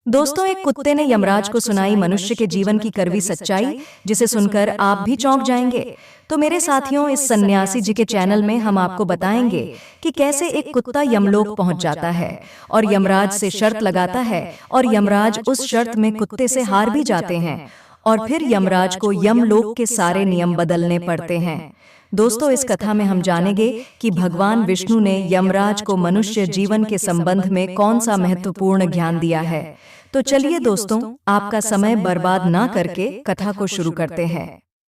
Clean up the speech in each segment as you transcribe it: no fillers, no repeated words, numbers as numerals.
दोस्तों, एक कुत्ते ने यमराज को सुनाई मनुष्य के जीवन की कड़वी सच्चाई, जिसे सुनकर आप भी चौंक जाएंगे। तो मेरे साथियों, इस सन्यासी जी के चैनल में हम आपको बताएंगे कि कैसे एक कुत्ता यमलोक पहुंच जाता है और यमराज से शर्त लगाता है, और यमराज उस शर्त में कुत्ते से हार भी जाते हैं, और फिर यमराज को यमलोक के सारे नियम बदलने पड़ते हैं। दोस्तों, इस कथा में हम जानेंगे कि भगवान विष्णु ने यमराज को मनुष्य जीवन के संबंध में कौन सा महत्वपूर्ण ज्ञान दिया है। तो चलिए दोस्तों, आपका समय बर्बाद ना करके कथा को शुरू करते हैं।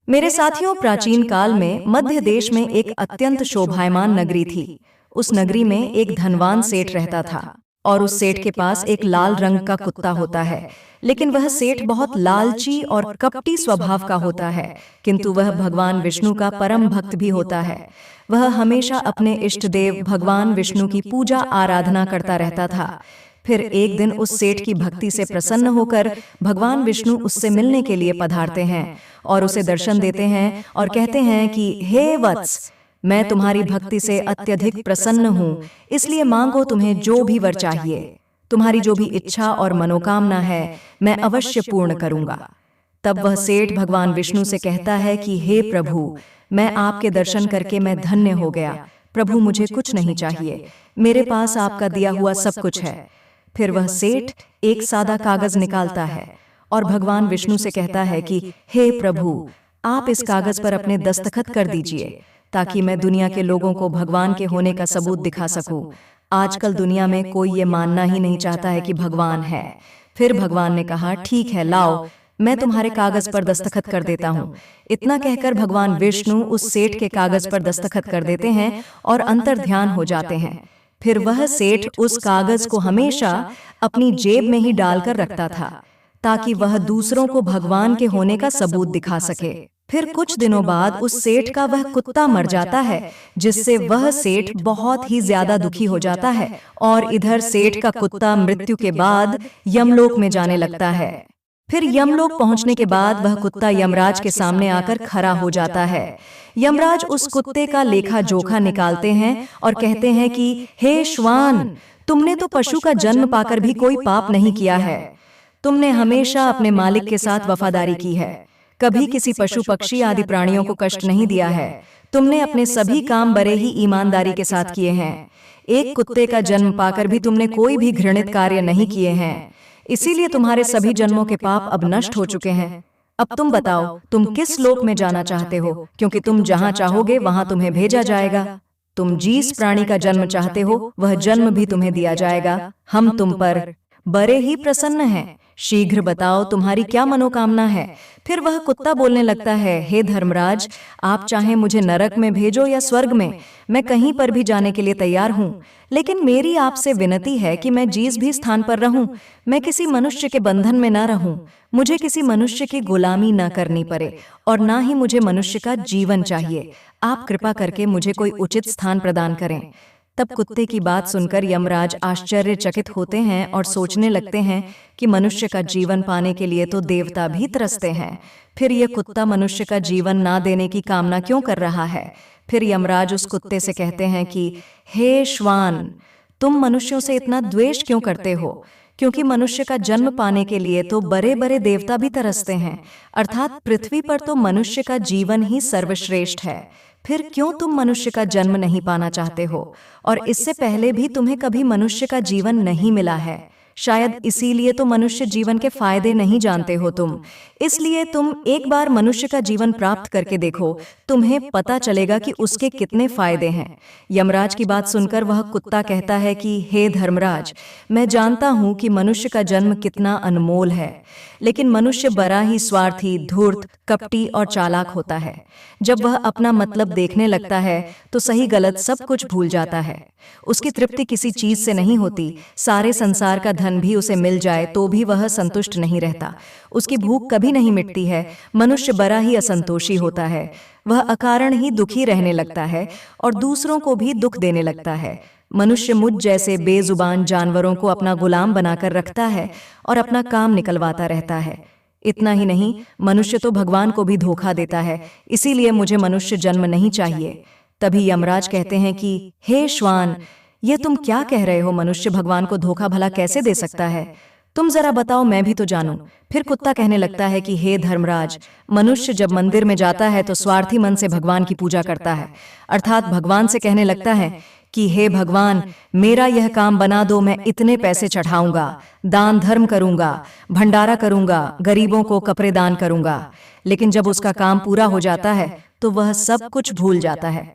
मेरे साथियों, प्राचीन काल में मध्य देश में एक अत्यंत शोभायमान नगरी थी। उस नगरी में एक धनवान सेठ रहता था, और उस सेठ के पास एक लाल रंग का कुत्ता होता है। लेकिन वह सेठ बहुत लालची और कपटी स्वभाव का होता है, किंतु वह भगवान विष्णु का परम भक्त भी होता है। वह हमेशा अपने इष्ट देव भगवान विष्णु की पूजा आराधना करता रहता था। फिर एक दिन उस सेठ की भक्ति से प्रसन्न होकर भगवान विष्णु उससे मिलने के लिए पधारते हैं और उसे दर्शन देते हैं और कहते हैं कि हे वत्स, मैं तुम्हारी भक्ति से अत्यधिक प्रसन्न हूँ, इसलिए मांगो, तुम्हें जो भी वर चाहिए, तुम्हारी जो भी इच्छा और मनोकामना है, मैं अवश्य पूर्ण करूंगा। तब वह सेठ भगवान विष्णु से कहता है कि हे प्रभु, मैं आपके दर्शन करके मैं धन्य हो गया। प्रभु, मुझे कुछ नहीं चाहिए, मेरे पास आपका दिया हुआ सब कुछ है। फिर वह सेठ एक सादा कागज निकालता है और भगवान विष्णु से कहता है कि हे प्रभु, आप इस कागज पर अपने दस्तखत कर दीजिए, ताकि मैं दुनिया के लोगों को भगवान के होने का सबूत दिखा सकूं। आजकल दुनिया में कोई ये मानना ही नहीं चाहता है कि भगवान है। फिर भगवान ने कहा, ठीक है, लाओ, मैं तुम्हारे कागज पर दस्तखत कर देता हूँ। इतना कहकर भगवान विष्णु उस सेठ के कागज पर दस्तखत कर देते हैं और अंतर्ध्यान हो जाते हैं। फिर वह सेठ उस कागज को हमेशा अपनी जेब में ही डालकर रखता था, ताकि वह दूसरों को भगवान के होने का सबूत दिखा सके। फिर कुछ दिनों बाद उस सेठ का वह कुत्ता मर जाता है, जिससे वह सेठ बहुत ही ज्यादा दुखी हो जाता है, और इधर सेठ का कुत्ता मृत्यु के बाद यमलोक में जाने लगता है। फिर यमलोक पहुंचने के बाद वह कुत्ता यमराज के सामने आकर खड़ा हो जाता है। यमराज उस कुत्ते का लेखा जोखा निकालते हैं और कहते हैं कि हे श्वान, तुमने तो पशु का जन्म पाकर भी कोई पाप नहीं किया है। तुमने हमेशा अपने मालिक के साथ वफादारी की है, कभी किसी पशु पक्षी आदि प्राणियों को कष्ट नहीं दिया है। तुमने अपने सभी काम बड़े ही ईमानदारी के साथ किए हैं। एक कुत्ते का जन्म पाकर भी तुमने कोई भी घृणित कार्य नहीं किए हैं, इसीलिए तुम्हारे सभी जन्मों के पाप अब नष्ट हो चुके हैं। अब तुम बताओ, तुम किस लोक में जाना चाहते हो, क्योंकि तुम जहां चाहोगे वहां तुम्हें भेजा जाएगा। तुम जिस प्राणी का जन्म चाहते हो वह जन्म भी तुम्हें दिया जाएगा। हम तुम पर बड़े ही प्रसन्न हैं। शीघ्र बताओ, तुम्हारी क्या मनोकामना है। फिर वह कुत्ता बोलने लगता है, हे धर्मराज, आप चाहे मुझे नरक में भेजो या स्वर्ग में, मैं कहीं पर भी जाने के लिए तैयार हूँ। लेकिन मेरी आपसे विनती है कि मैं जिस भी स्थान पर रहूं, मैं किसी मनुष्य के बंधन में न रहूं, मुझे किसी मनुष्य की गुलामी न करनी पड़े, और ना ही मुझे मनुष्य का जीवन चाहिए। आप कृपा करके मुझे कोई उचित स्थान प्रदान करें। तब कुत्ते की बात सुनकर यमराज आश्चर्यचकित होते हैं और सोचने लगते हैं कि मनुष्य का जीवन पाने के लिए तो देवता भी तरसते हैं, फिर यह कुत्ता मनुष्य का जीवन ना देने की कामना क्यों कर रहा है। फिर यमराज उस कुत्ते से कहते हैं कि हे श्वान, तुम मनुष्यों से इतना द्वेष क्यों करते हो, क्योंकि मनुष्य का जन्म पाने के लिए तो बड़े बड़े देवता भी तरसते हैं, अर्थात पृथ्वी पर तो मनुष्य का जीवन ही सर्वश्रेष्ठ है। फिर क्यों तुम मनुष्य का जन्म नहीं पाना चाहते हो, और इससे पहले भी तुम्हें कभी मनुष्य का जीवन नहीं मिला है। शायद इसीलिए तो मनुष्य जीवन के फायदे नहीं जानते हो तुम। इसलिए तुम एक बार मनुष्य का जीवन प्राप्त करके देखो, तुम्हें पता चलेगा कि उसके कितने फायदे हैं। यमराज की बात सुनकर वह कुत्ता कहता है कि हे धर्मराज, मैं जानता हूँ कि मनुष्य का जन्म कितना अनमोल है, लेकिन मनुष्य बड़ा ही स्वार्थी, धूर्त, कपटी और चालाक होता है। जब वह अपना मतलब देखने लगता है तो सही गलत सब कुछ भूल जाता है। उसकी तृप्ति किसी चीज से नहीं होती, सारे संसार का धन भी उसे मिल जाए तो भी वह संतुष्ट नहीं रहता। उसकी भूख कभी नहीं मिटती है। मनुष्य बड़ा ही असंतोषी होता है। वह अकारण ही दुखी रहने लगता है और दूसरों को भी दुख देने लगता है। मनुष्य मुझ जैसे बेजुबान जानवरों को अपना गुलाम बनाकर रखता है और अपना काम निकलवाता रहता है। इतना ही नहीं, मनुष्य तो भगवान को भी धोखा देता है, इसीलिए मुझे मनुष्य जन्म नहीं चाहिए। तभी यमराज कहते हैं कि हे श्वान, ये तुम क्या कह रहे हो, मनुष्य भगवान को धोखा भला कैसे दे सकता है। तुम जरा बताओ, मैं भी तो जानूं। फिर कुत्ता कहने लगता है कि हे धर्मराज, मनुष्य जब मंदिर में जाता है तो स्वार्थी मन से भगवान की पूजा करता है, अर्थात भगवान से कहने लगता है कि हे भगवान, मेरा यह काम बना दो, मैं इतने पैसे चढ़ाऊंगा, दान धर्म करूंगा, भंडारा करूंगा, गरीबों को कपड़े दान करूंगा। लेकिन जब उसका काम पूरा हो जाता है तो वह सब कुछ भूल जाता है।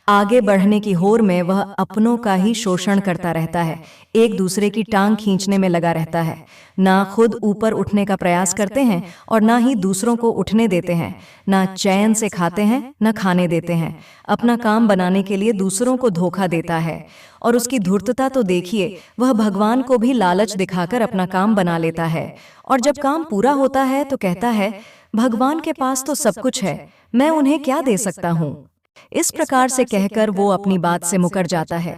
आगे बढ़ने की होड़ में वह अपनों का ही शोषण करता रहता है, एक दूसरे की टांग खींचने में लगा रहता है। ना खुद ऊपर उठने का प्रयास करते हैं और ना ही दूसरों को उठने देते हैं। ना चैन से खाते हैं, ना खाने देते हैं। अपना काम बनाने के लिए दूसरों को धोखा देता है। और उसकी धूर्तता तो देखिए, वह भगवान को भी लालच दिखाकर अपना काम बना लेता है। और जब काम पूरा होता है तो कहता है, भगवान के पास तो सब कुछ है, मैं उन्हें क्या दे सकता हूँ। इस प्रकार से कहकर वो अपनी बात से मुकर जाता है।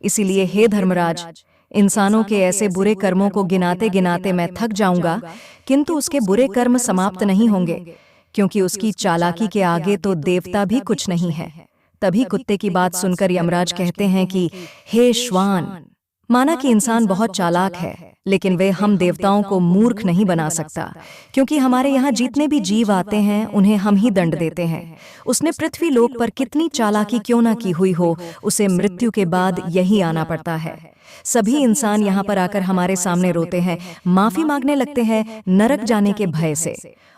इसीलिए हे धर्मराज, इंसानों के ऐसे बुरे कर्मों को गिनाते गिनाते मैं थक जाऊंगा, किंतु उसके बुरे कर्म समाप्त नहीं होंगे, क्योंकि उसकी चालाकी के आगे तो देवता भी कुछ नहीं है। तभी कुत्ते की बात सुनकर यमराज कहते हैं कि हे श्वान, माना कि इंसान बहुत चालाक है, लेकिन वे हम देवताओं को मूर्ख नहीं बना सकता, क्योंकि हमारे यहाँ जितने भी जीव आते हैं उन्हें हम ही दंड देते हैं। उसने पृथ्वी लोक पर कितनी चालाकी क्यों ना की हुई हो, उसे मृत्यु के बाद यही आना पड़ता है। सभी इंसान यहाँ पर आकर हमारे सामने रोते हैं, माफी मांगने लगते हैं नरक जाने के भय से,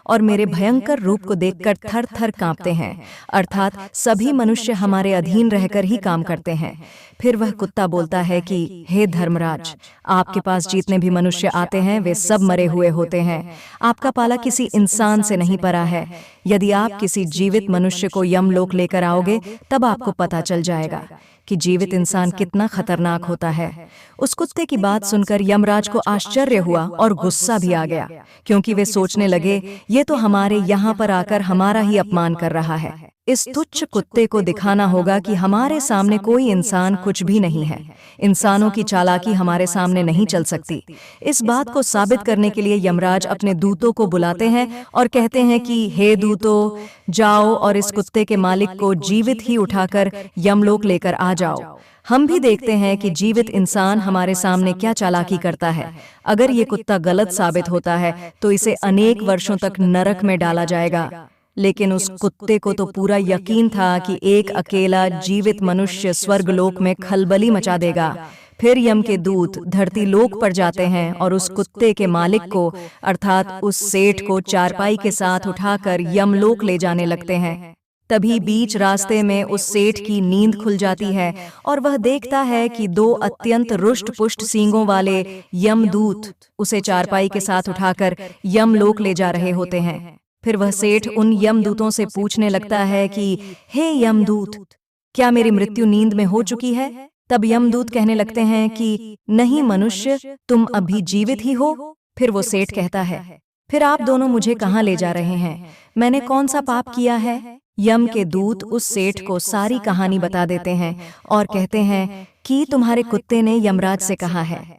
और मेरे भयंकर रूप को देखकर थर थर कांपते हैं। अर्थात सभी मनुष्य हमारे अधीन रहकर ही काम करते हैं। फिर वह कुत्ता बोलता है कि हे धर्मराज, आपके पास जितने भी मनुष्य आते हैं वे सब मरे हुए होते हैं। आपका पाला किसी इंसान से नहीं पड़ा है। यदि आप किसी जीवित मनुष्य को यमलोक लेकर आओगे तब आपको पता चल जाएगा कि जीवित इंसान कितना खतरनाक होता है। उस कुत्ते की बात सुनकर यमराज को आश्चर्य हुआ और गुस्सा भी आ गया, क्योंकि वे सोचने लगे, ये तो हमारे यहाँ पर आकर हमारा ही अपमान कर रहा है। इस तुच्छ कुत्ते को दिखाना होगा कि हमारे सामने कोई इंसान कुछ भी नहीं है। इंसानों की चालाकी हमारे सामने नहीं चल सकती। इस बात को साबित करने के लिए यमराज अपने दूतों को बुलाते हैं और कहते हैं कि हे दूतों, जाओ और इस कुत्ते के मालिक को जीवित ही उठाकर यमलोक लेकर आ जाओ। हम भी देखते हैं कि जीवित इंसान हमारे सामने क्या चालाकी करता है। अगर ये कुत्ता गलत साबित होता है तो इसे अनेक वर्षों तक नरक में डाला जाएगा। लेकिन उस कुत्ते को तो पूरा यकीन था कि एक अकेला जीवित मनुष्य स्वर्गलोक में खलबली मचा देगा। फिर यम के दूत धरती लोक पर जाते हैं और उस कुत्ते के मालिक को, अर्थात उस सेठ को, चारपाई के साथ उठाकर यमलोक ले जाने लगते हैं। तभी बीच रास्ते में उस सेठ की नींद खुल जाती है और वह देखता है कि दो अत्यंत रुष्ट पुष्ट सींगों वाले यमदूत उसे चारपाई के साथ उठाकर यमलोक ले जा रहे होते हैं। फिर वह सेठ उन यमदूतों से पूछने लगता है कि हे यमदूत, क्या मेरी मृत्यु नींद में हो चुकी है? तब यमदूत कहने लगते हैं कि नहीं मनुष्य, तुम अभी जीवित ही हो। फिर वो सेठ कहता है, फिर आप दोनों मुझे कहाँ ले जा रहे हैं? मैंने कौन सा पाप किया है? यम के दूत उस सेठ को सारी कहानी बता देते हैं और कहते हैं कि तुम्हारे कुत्ते ने यमराज से कहा है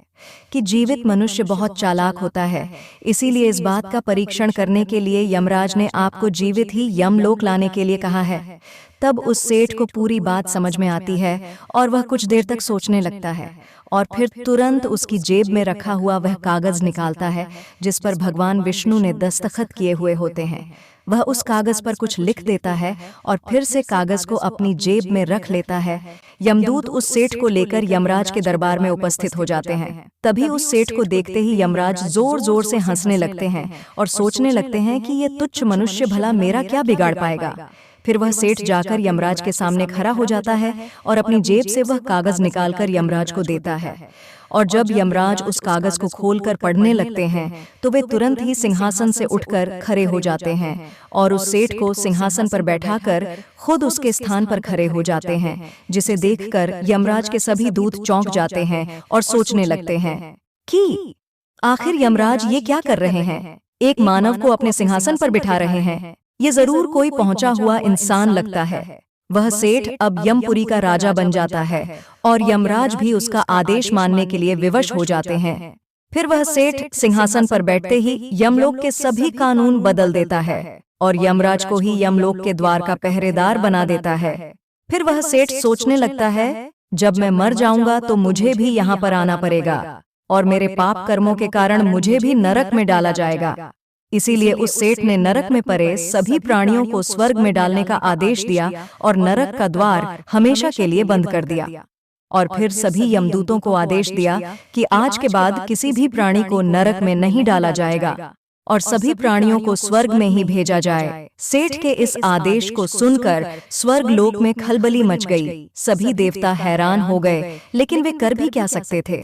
कि जीवित मनुष्य बहुत चालाक होता है, इसीलिए इस बात का परीक्षण करने के लिए यमराज ने आपको जीवित ही यमलोक लाने के लिए कहा है। तब उस सेठ को पूरी बात समझ में आती है और वह कुछ देर तक सोचने लगता है और फिर तुरंत उसकी जेब में रखा हुआ वह कागज निकालता है जिस पर भगवान विष्णु ने दस्तखत किए हुए होते हैं। वह उस कागज पर कुछ लिख देता है और फिर से कागज को अपनी जेब में रख लेता है। यमदूत उस सेठ को लेकर यमराज के दरबार में उपस्थित हो जाते हैं। तभी उस सेठ को देखते ही यमराज जोर जोर से हंसने लगते हैं और सोचने लगते हैं कि ये तुच्छ मनुष्य भला मेरा क्या बिगाड़ पाएगा। फिर वह सेठ जाकर यमराज के सामने खड़ा हो जाता है और अपनी जेब से वह कागज निकालकर यमराज को देता है। और जब यमराज उस कागज को खोलकर पढ़ने लगते हैं तो वे तुरंत ही सिंहासन से उठकर खड़े हो जाते हैं और उस सेठ को सिंहासन पर बैठाकर खुद उसके स्थान पर खड़े हो जाते हैं, जिसे देखकर यमराज के सभी दूत चौंक जाते हैं और सोचने लगते हैं कि आखिर यमराज ये क्या कर रहे हैं? एक मानव को अपने सिंहासन पर बिठा रहे हैं। ये जरूर कोई पहुंचा हुआ इंसान लगता है। वह सेठ अब यमपुरी का राजा बन जाता है और यमराज भी उसका आदेश मानने के लिए विवश हो जाते हैं। फिर वह सेठ सिंहासन पर बैठते ही यमलोक के सभी कानून बदल देता है और यमराज को ही यमलोक के द्वार का पहरेदार बना देता है। फिर वह सेठ सोचने लगता है, जब मैं मर जाऊंगा तो मुझे भी यहाँ पर आना पड़ेगा और मेरे पाप कर्मों के कारण मुझे भी नरक में डाला जाएगा। इसीलिए उस सेठ ने नरक में पड़े सभी प्राणियों को स्वर्ग में डालने का आदेश दिया और नरक का द्वार हमेशा के लिए बंद कर दिया। और फिर सभी यमदूतों को आदेश दिया कि आज के बाद किसी भी प्राणी को नरक में नहीं डाला जाएगा और सभी प्राणियों को स्वर्ग में ही भेजा जाए। सेठ के इस आदेश को सुनकर स्वर्ग लोक में खलबली मच गई। सभी देवता हैरान हो गए, लेकिन वे कर भी क्या सकते थे,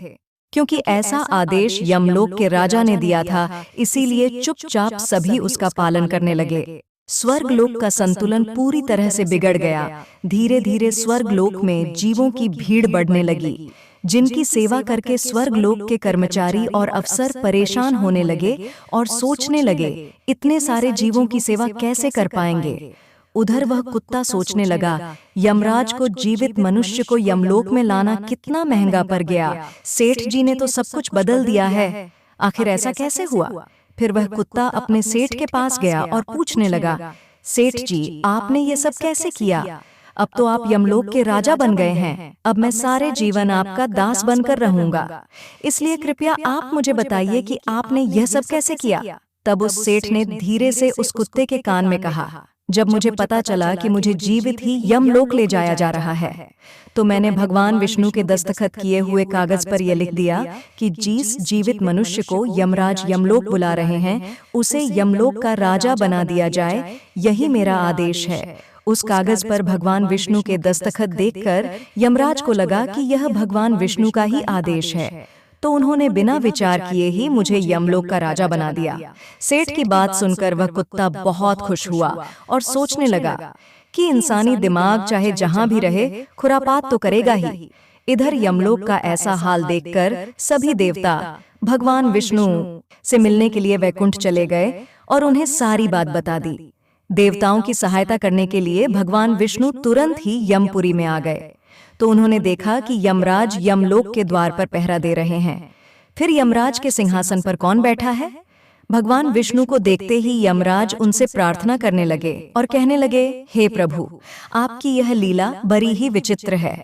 क्योंकि ऐसा आदेश यमलोक के राजा ने दिया था। इसीलिए चुपचाप सभी उसका पालन करने लगे। स्वर्ग लोक का संतुलन पूरी तरह से बिगड़ गया। धीरे धीरे स्वर्ग लोक में जीवों की भीड़ बढ़ने लगी, जिनकी सेवा करके स्वर्ग लोक के कर्मचारी और अफसर परेशान होने लगे और सोचने लगे, इतने सारे जीवों की सेवा कैसे कर पाएंगे। उधर वह कुत्ता सोचने लगा, यमराज को जीवित मनुष्य को यमलोक में लाना कितना महंगा पड़ गया। सेठ जी ने तो सब कुछ बदल दिया है, आखिर ऐसा कैसे हुआ। फिर वह कुत्ता अपने सेठ के पास गया और पूछने लगा, सेठ जी, आपने ये सब कैसे किया? अब तो आप यमलोक के राजा बन गए हैं। अब मैं सारे जीवन आपका दास बनकर रहूंगा, इसलिए कृपया आप मुझे बताइए कि आपने यह सब कैसे किया। तब उस सेठ ने धीरे से उस कुत्ते के कान में कहा, जब मुझे पता चला कि मुझे जीवित ही यमलोक ले जाया जा रहा है, तो मैंने भगवान विष्णु के दस्तखत किए हुए कागज पर यह लिख दिया कि जिस जीवित मनुष्य को यमराज यमलोक बुला रहे हैं, उसे यमलोक का राजा बना दिया जाए। यही मेरा आदेश है। उस कागज पर भगवान विष्णु के दस्तखत देखकर यमराज को लगा कि यह भगवान विष्णु का ही आदेश है, तो उन्होंने बिना विचार किए ही मुझे यमलोक का राजा बना दिया। सेठ की बात सुनकर वह कुत्ता बहुत खुश हुआ और सोचने लगा कि इंसानी दिमाग चाहे जहां भी रहे, खुरापात तो करेगा ही। इधर यमलोक का ऐसा हाल देखकर सभी देवता भगवान विष्णु से मिलने के लिए वैकुंठ चले गए और उन्हें सारी बात बता दी। देवताओं की सहायता करने के लिए भगवान विष्णु तुरंत ही यमपुरी में आ गए, तो उन्होंने देखा कि यमराज यमलोक के द्वार पर पहरा दे रहे हैं। फिर यमराज के सिंहासन पर कौन बैठा है? भगवान विष्णु को देखते ही यमराज उनसे प्रार्थना करने लगे और कहने लगे, हे प्रभु, आपकी यह लीला बड़ी ही विचित्र है।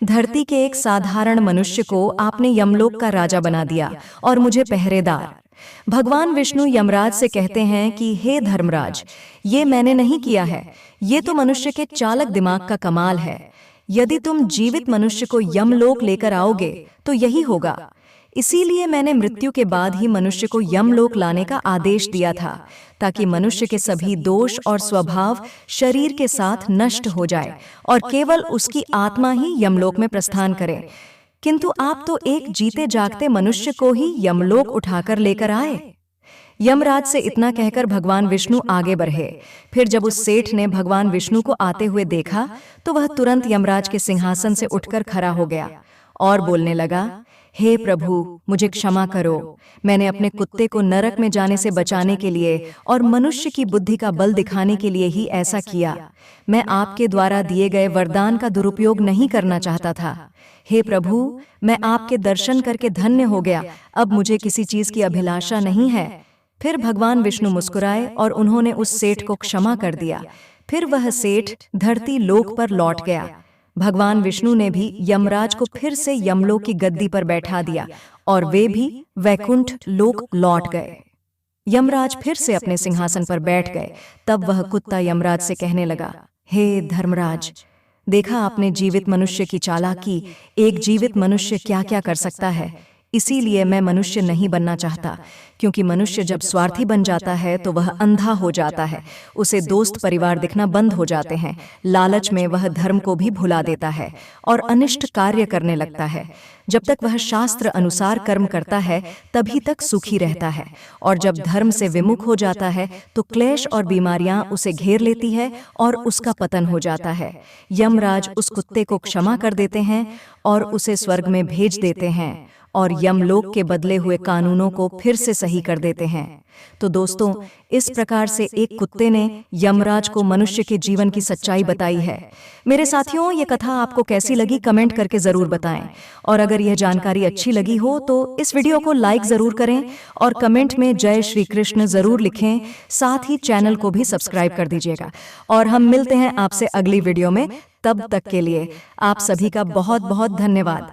धरती के एक साधारण मनुष्य को आपने यमलोक का राजा बना दिया और मुझे पहरेदार। भगवान विष्णु यमराज से कहते हैं कि हे धर्मराज, ये मैंने नहीं किया है, ये तो मनुष्य के चालक दिमाग का कमाल है। यदि तुम जीवित मनुष्य को यमलोक लेकर आओगे तो यही होगा। इसीलिए मैंने मृत्यु के बाद ही मनुष्य को यमलोक लाने का आदेश दिया था, ताकि मनुष्य के सभी दोष और स्वभाव शरीर के साथ नष्ट हो जाए और केवल उसकी आत्मा ही यमलोक में प्रस्थान करे। किंतु आप तो एक जीते जागते मनुष्य को ही यमलोक उठाकर लेकर आए। यमराज से इतना कहकर भगवान विष्णु आगे बढ़े। फिर जब उस सेठ ने भगवान विष्णु को आते हुए देखा, तो वह तुरंत यमराज के सिंहासन से उठकर खड़ा हो गया और बोलने लगा, हे प्रभु, मुझे क्षमा करो। मैंने अपने कुत्ते को नरक में जाने से बचाने के लिए और मनुष्य की बुद्धि का बल दिखाने के लिए ही ऐसा किया। मैं आपके द्वारा दिए गए वरदान का दुरुपयोग नहीं करना चाहता था। हे प्रभु, मैं आपके दर्शन करके धन्य हो गया। अब मुझे किसी चीज की अभिलाषा नहीं है। फिर भगवान विष्णु मुस्कुराए और उन्होंने उस सेठ को क्षमा कर दिया। फिर वह सेठ धरती लोक पर लौट गया। भगवान विष्णु ने भी यमराज को फिर से यमलोक की गद्दी पर बैठा दिया और वे भी वैकुंठ लोक लौट गए। यमराज फिर से अपने सिंहासन पर बैठ गए। तब वह कुत्ता यमराज से कहने लगा, हे धर्मराज, देखा आपने जीवित मनुष्य की चालाकी। एक जीवित मनुष्य क्या क्या कर सकता है। इसीलिए मैं मनुष्य नहीं बनना चाहता, क्योंकि मनुष्य जब स्वार्थी बन जाता है तो वह अंधा हो जाता है। उसे दोस्त परिवार दिखना बंद हो जाते हैं। लालच में वह धर्म को भी भुला देता है और अनिष्ट कार्य करने लगता है। जब तक वह शास्त्र अनुसार कर्म करता है तभी तक सुखी रहता है, और जब धर्म से विमुख हो जाता है तो क्लेश और बीमारियां उसे घेर लेती है और उसका पतन हो जाता है। यमराज उस कुत्ते को क्षमा कर देते हैं और उसे स्वर्ग में भेज देते हैं और यमलोक के बदले हुए कानूनों को फिर से सही कर देते हैं। तो दोस्तों, इस प्रकार से एक कुत्ते ने यमराज को मनुष्य के जीवन की सच्चाई बताई है। मेरे साथियों, ये कथा आपको कैसी लगी कमेंट करके जरूर बताएं, और अगर यह जानकारी अच्छी लगी हो तो इस वीडियो को लाइक जरूर करें और कमेंट में जय श्री कृष्ण जरूर लिखें। साथ ही चैनल को भी सब्सक्राइब कर दीजिएगा और हम मिलते हैं आपसे अगली वीडियो में। तब तक के लिए आप सभी का बहुत बहुत धन्यवाद।